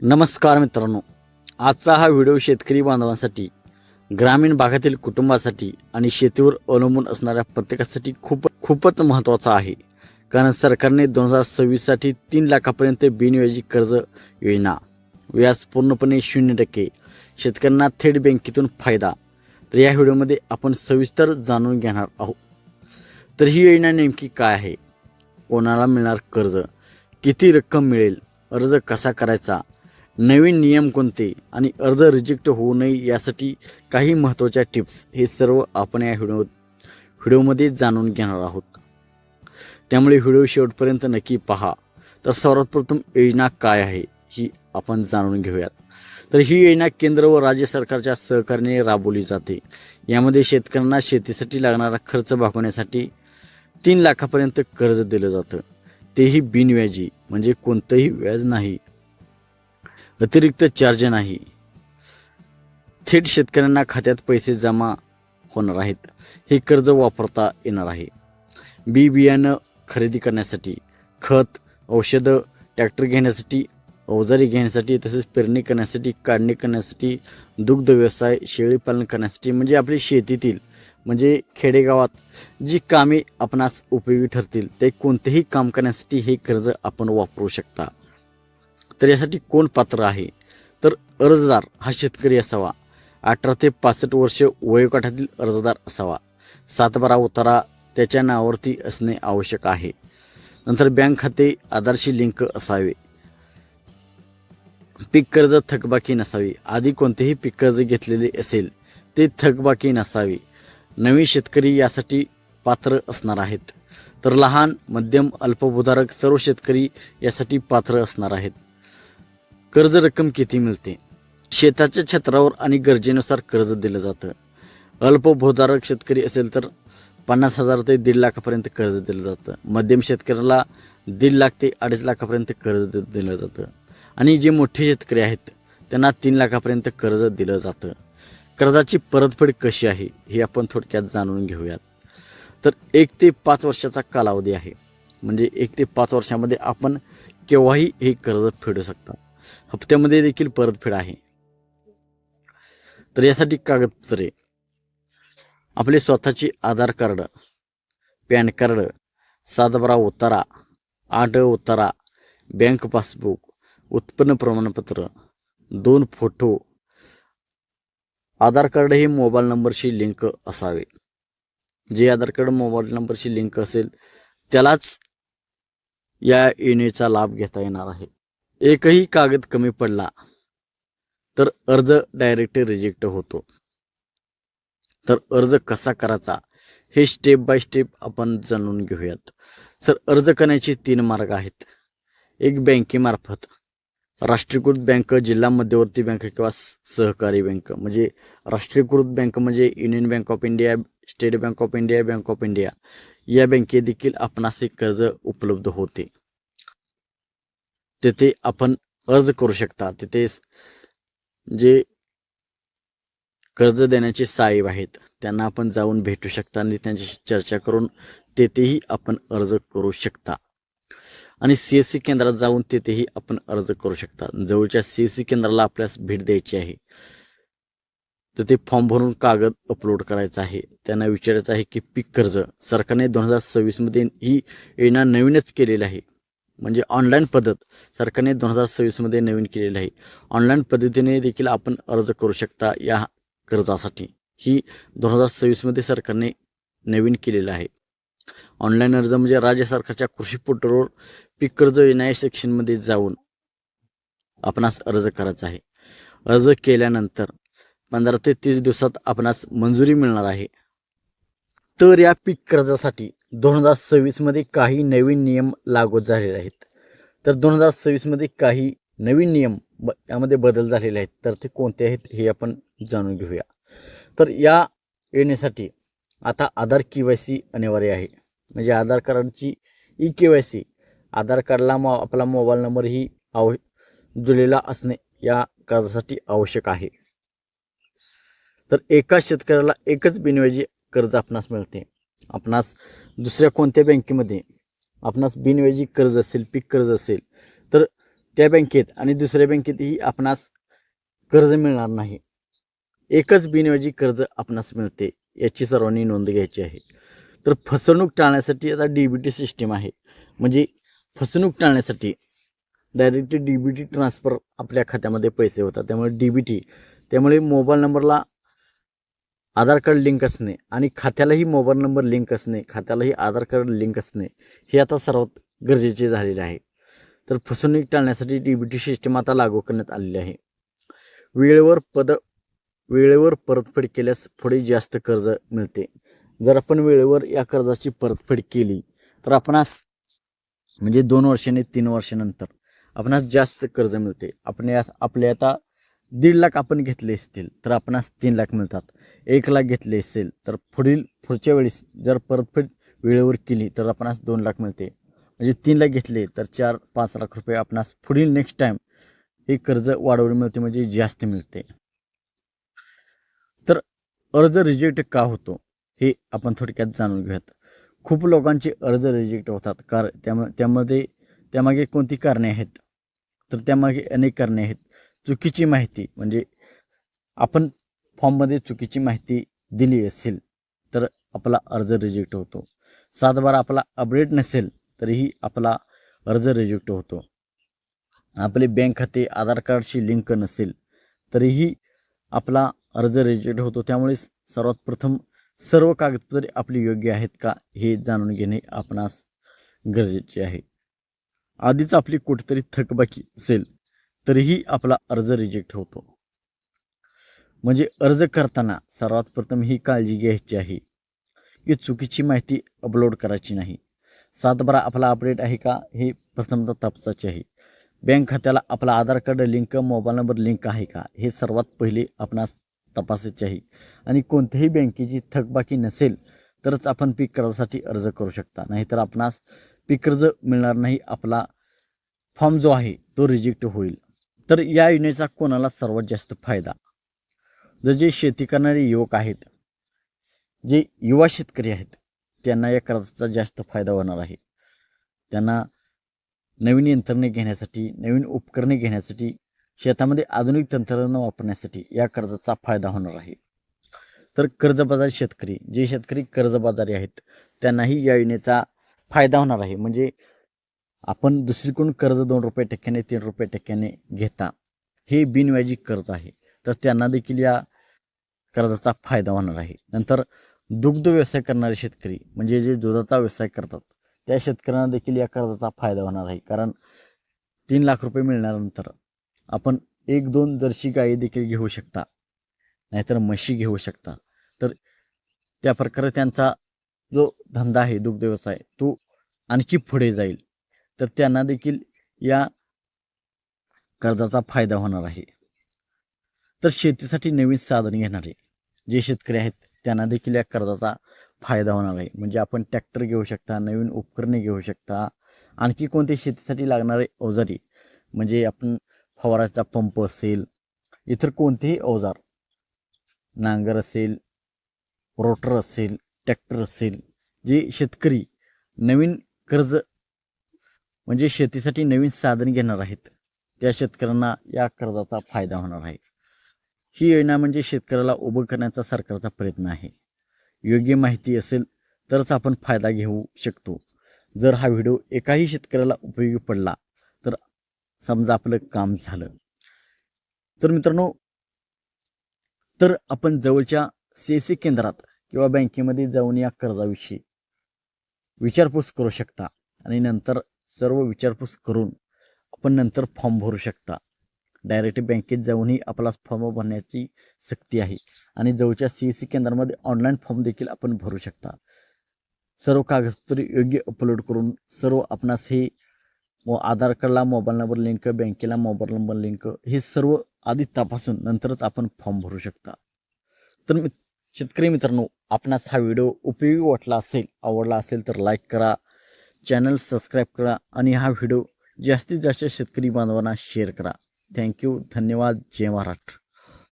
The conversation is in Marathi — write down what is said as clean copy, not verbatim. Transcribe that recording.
नमस्कार मित्रांनो, आजचा हा व्हिडिओ शेतकरी बांधवांसाठी, ग्रामीण भागातील कुटुंबासाठी आणि शेतीवर अवलंबून असणाऱ्या प्रत्येकासाठी खूपच महत्त्वाचा आहे. कारण सरकारने 2026साठी 3 लाखापर्यंत बिनव्याजी कर्ज योजना, व्याज पूर्णपणे 0%, शेतकऱ्यांना थेट बँकेतून फायदा. तर या व्हिडिओमध्ये आपण सविस्तर जाणून घेणार आहोत. तर ही योजना नेमकी काय आहे, कोणाला मिळणार कर्ज, किती रक्कम मिळेल, अर्ज कसा करायचा, नवीन नियम कोणते आणि अर्ज रिजेक्ट होऊ नये यासाठी काही महत्त्वाच्या टिप्स, हे सर्व आपण या व्हिडिओमध्ये जाणून घेणार आहोत. त्यामुळे व्हिडिओ शेवटपर्यंत नक्की पहा. तर सर्वात प्रथम योजना काय आहे ही आपण जाणून घेऊयात. तर ही योजना केंद्र व राज्य सरकारच्या सहकार्याने राबवली जाते. यामध्ये शेतकऱ्यांना शेतीसाठी लागणारा खर्च भागवण्यासाठी 3 लाखापर्यंत कर्ज दिलं जातं. तेही बिनव्याजी, म्हणजे कोणतंही व्याज नाही, अतिरिक्त चार्ज नाही. थेट शेतकऱ्यांना खात्यात पैसे जमा होणार आहेत. हे कर्ज वापरता येणार आहे. बियाणं खरेदी करण्यासाठी, खत, औषधं, ट्रॅक्टर घेण्यासाठी, अवजारे घेण्यासाठी, तसेच पेरणी करण्यासाठी, काढणी करण्यासाठी, दुग्ध व्यवसाय, शेळीपालन करण्यासाठी, म्हणजे आपली शेतीतील, म्हणजे खेडेगावात जी कामे आपणास उपयोगी ठरतील ते कोणतेही काम करण्यासाठी हे कर्ज आपण वापरू शकता. तर यासाठी कोण पात्र आहे, तर अर्जदार हा शेतकरी असावा, 18 ते 65 वर्ष वयोगटातील अर्जदार असावा, 7/12 उतारा त्याच्या नावावरती असणे आवश्यक आहे. नंतर बँक खाते आधारशी लिंक असावे, पीक कर्ज थकबाकी नसावी, आधी कोणतेही पीक कर्ज घेतलेले असेल ते थकबाकी नसावे. नवीन शेतकरी यासाठी पात्र असणार आहेत. तर लहान, मध्यम, अल्पभूधारक सर्व शेतकरी यासाठी पात्र असणार आहेत. कर्ज रक्कम किती मिळते, शेताच्या क्षेत्रावर आणि गरजेनुसार कर्ज दिलं जातं. अल्पभूधारक शेतकरी असेल तर 50,000 ते 1.5 लाखापर्यंत कर्ज दिलं जातं. मध्यम शेतकऱ्याला 1.5 लाख ते 2.5 लाखापर्यंत कर्ज दिलं जातं. आणि जे मोठे शेतकरी आहेत त्यांना 3 लाखापर्यंत कर्ज दिलं जातं. कर्जाची परतफेड कशी आहे हे आपण थोडक्यात जाणून घेऊयात. तर 1 ते 5 वर्षाचा कालावधी आहे, म्हणजे 1 ते 5 वर्षामध्ये आपण केव्हाही हे कर्ज फेडू शकता. हप्त्यामध्ये देखील परतफेड आहे. तर यासाठी कागदपत्रे, आपले स्वतःचे आधार कार्ड, पॅन कार्ड, 7/12 उतारा, 8 उतारा, बँक पासबुक, उत्पन्न प्रमाणपत्र, 2 फोटो. आधार कार्ड हे मोबाईल नंबरशी लिंक असावे. जे आधार कार्ड मोबाईल नंबरशी लिंक असेल त्यालाच या योजनेचा लाभ घेता येणार आहे. एकही कागद कमी पडला तर अर्ज डायरेक्ट रिजेक्ट होतो. तर अर्ज कसा करायचा हे स्टेप बाय स्टेप आपण जाणून घेऊयात. सर, अर्ज करण्याचे 3 मार्ग आहेत. एक बँकेमार्फत, राष्ट्रीयकृत बँक, जिल्हा मध्यवर्ती बँक किंवा सहकारी बँक. म्हणजे राष्ट्रीयकृत बँक म्हणजे union bank of India, state bank of India, bank of India या बँकेत देखील आपणास हे कर्ज उपलब्ध होते. तेथे आपण अर्ज करू शकता. तिथे जे कर्ज देण्याचे साहेब आहेत त्यांना आपण जाऊन भेटू शकता आणि त्यांच्याशी चर्चा करून तेथेही आपण अर्ज करू शकता. आणि CSC केंद्रात जाऊन तेथेही आपण अर्ज करू शकता. जवळच्या CSC केंद्राला आपल्यास भेट द्यायची आहे. तर ते फॉर्म भरून कागद अपलोड करायचा आहे. त्यांना विचारायचं आहे की पीक कर्ज सरकारने 2026मध्ये ही योजना नवीनच केलेली आहे. म्हणजे ऑनलाईन पद्धत सरकारने 2026मध्ये नवीन केलेली आहे. ऑनलाईन पद्धतीने देखील आपण अर्ज करू शकता या कर्जासाठी. ही 2026मध्ये सरकारने नवीन केलेलं आहे. ऑनलाईन अर्ज म्हणजे राज्य सरकारच्या कृषी पोर्टलवर पीक कर्ज योजना या सेक्शनमध्ये जाऊन आपणास अर्ज करायचा आहे. अर्ज केल्यानंतर 15 ते 30 दिवसात आपणास मंजुरी मिळणार आहे. तर या पीक कर्जासाठी 2026मध्ये काही नवीन नियम लागू झालेले आहेत. तर 2026मध्ये काही नवीन नियम यामध्ये बदल झालेले आहेत. तर ते कोणते आहेत हे आपण जाणून घेऊया. तर या योजनेसाठी आता आधार KYC अनिवार्य आहे. म्हणजे आधार कार्डची eKYC, आधार कार्डला आपला मोबाईल नंबरही जुळलेला असणे या कर्जासाठी आवश्यक आहे. तर एका शेतकऱ्याला एकच बिनव्याजी कर्ज आपणास मिळते. आपणास दुसऱ्या कोणत्या बँकेमध्ये आपणास बिनव्याजी कर्ज असेल, पीक कर्ज असेल तर त्या बँकेत आणि दुसऱ्या बँकेतही आपणास कर्ज मिळणार नाही. एकच बिनव्याजी कर्ज आपणास मिळते, याची सर्वांनी नोंद घ्यायची आहे. तर फसवणूक टाळण्यासाठी आता DBT सिस्टीम आहे. म्हणजे फसवणूक टाळण्यासाठी डायरेक्ट DBT ट्रान्सफर आपल्या खात्यामध्ये पैसे होतात. त्यामुळे मोबाईल नंबरला आधार कार्ड लिंक असणे आणि खात्यालाही मोबाईल नंबर लिंक असणे, खात्यालाही आधार कार्ड लिंक असणे हे आता सर्वात गरजेचे झालेले आहे. तर फसवणूक टाळण्यासाठी DBT सिस्टीम आता लागू करण्यात आलेली आहे. वेळेवर परतफेड केल्यास पुढे जास्त कर्ज मिळते. जर आपण वेळेवर या कर्जाची परतफेड केली तर आपणास म्हणजे 2 वर्षांनी 3 वर्षानंतर आपणास जास्त कर्ज मिळते. आपले आता 1.5 लाख आपण घेतले असतील तर आपणास 3 लाख मिळतात. 1 लाख घेतले असेल तर पुढच्या वेळेस जर परतफेड वेळेवर केली तर आपणास 2 लाख मिळते. म्हणजे 3 लाख घेतले तर 4-5 लाख रुपये आपणास पुढील नेक्स्ट टाईम हे कर्ज वाढवून मिळते, म्हणजे जास्त मिळते. तर अर्ज रिजेक्ट का होतो हे आपण थोडक्यात जाणून घेऊयात. खूप लोकांचे अर्ज रिजेक्ट होतात त्यामागे कोणती कारणे आहेत? तर त्यामागे अनेक कारणे आहेत. चुकीची माहिती, म्हणजे आपण फॉर्ममध्ये चुकीची माहिती दिली असेल तर आपला अर्ज रिजेक्ट होतो. 7/12 आपला अपडेट नसेल तरीही आपला अर्ज रिजेक्ट होतो. आपले बँक खाते आधार कार्डशी लिंक नसेल तरीही आपला अर्ज रिजेक्ट होतो. त्यामुळे सर्वात प्रथम सर्व कागदपत्रे आपली योग्य आहेत का हे जाणून घेणे आपणास गरजेचे आहे. आधीच आपली कुठेतरी थकबाकी असेल तरीही आपला अर्ज रिजेक्ट होतो. म्हणजे अर्ज करताना सर्वात प्रथम ही काळजी घ्यायची आहे की चुकीची माहिती अपलोड करायची नाही. 7/12 आपला अपडेट आहे का हे प्रथमतः तपासायचे आहे. बँक खात्याला आपला Aadhaar card link, mobile number link आहे का हे सर्वात पहिले आपणास तपासायचे आहे. आणि कोणत्याही बँकेची थकबाकी नसेल तरच आपण पीक कर्जासाठी अर्ज करू शकता, नाहीतर आपणास पीक कर्ज मिळणार नाही. आपला फॉर्म जो आहे तो रिजेक्ट होईल. तर या योजनेचा कोणाला सर्वात जास्त फायदा? जे शेती करणारे युवक आहेत, जे युवा शेतकरी आहेत, त्यांना या कर्जाचा जास्त फायदा होणार आहे. त्यांना नवीन यंत्रणे घेण्यासाठी, नवीन उपकरणे घेण्यासाठी, शेतामध्ये आधुनिक तंत्रज्ञान वापरण्यासाठी या कर्जाचा फायदा होणार आहे. तर कर्जबाजारी शेतकरी, जे शेतकरी कर्जबाजारी आहेत त्यांनाही या योजनेचा फायदा होणार आहे. म्हणजे आपण दुसरीकडून कर्ज 2 रुपये टक्क्याने 3 रुपये टक्क्याने घेता, हे बिनव्याजी कर्ज आहे, तर त्यांना देखील या कर्जाचा फायदा होणार आहे. नंतर दुग्ध व्यवसाय करणारे शेतकरी, म्हणजे जे दुधाचा व्यवसाय करतात त्या शेतकऱ्यांना देखील या कर्जाचा फायदा होणार आहे. कारण 3 लाख रुपये मिळाल्यानंतर आपण 1-2 जर्सी गायी देखील घेऊ शकता, नाहीतर म्हशी घेऊ शकता. तर त्या प्रकारे त्यांचा जो धंदा आहे दुग्ध व्यवसाय तो आणखी पुढे जाईल. तर त्यांना देखील या कर्जाचा फायदा होणार आहे. तर शेतीसाठी नवीन साधन घेणारे जे शेतकरी आहेत त्यांना देखील या कर्जाचा फायदा होणार आहे. म्हणजे आपण ट्रॅक्टर घेऊ शकता, नवीन उपकरणे घेऊ शकता, आणखी कोणते शेतीसाठी लागणारे अवजारी, म्हणजे आपण फवाराचा पंप असेल, इतर कोणतेही अवजार, नांगर असेल, रोटर असेल, ट्रॅक्टर असेल, जे शेतकरी नवीन कर्ज म्हणजे शेतीसाठी नवीन साधन घेणार आहेत त्या शेतकऱ्यांना या कर्जाचा फायदा होणार आहे. ही योजना म्हणजे शेतकऱ्याला उभं करण्याचा सरकारचा प्रयत्न आहे. योग्य माहिती असेल तरच आपण फायदा घेऊ शकतो. जर हा व्हिडिओ एकाही शेतकऱ्याला उपयोगी पडला तर समजा आपलं काम झालं. तर मित्रांनो, तर आपण जवळच्या CSC केंद्रात किंवा बँकेमध्ये जाऊन या कर्जाविषयी विचारपूस करू शकता आणि नंतर सर्व विचारपूस करून आपण नंतर फॉर्म भरू शकता. डायरेक्ट बँकेत जाऊनही आपला फॉर्म भरण्याची सक्ती आहे आणि जवळच्या CSC केंद्रामध्ये ऑनलाईन फॉर्म देखील आपण भरू शकता. सर्व कागदपत्रे योग्य अपलोड करून सर्व आपणास हे आधार कार्डला मोबाईल नंबर लिंक, बँकेला मोबाईल नंबर लिंक, हे सर्व आधी तपासून नंतरच आपण फॉर्म भरू शकता. तर शेतकरी मित्रांनो, आपणास हा व्हिडिओ उपयोगी वाटला असेल, आवडला असेल तर लाईक करा, चॅनल सबस्क्राईब करा आणि हा व्हिडिओ जास्तीत जास्त शेतकरी बांधवांना शेअर करा. थँक्यू, धन्यवाद, जय महाराष्ट्र.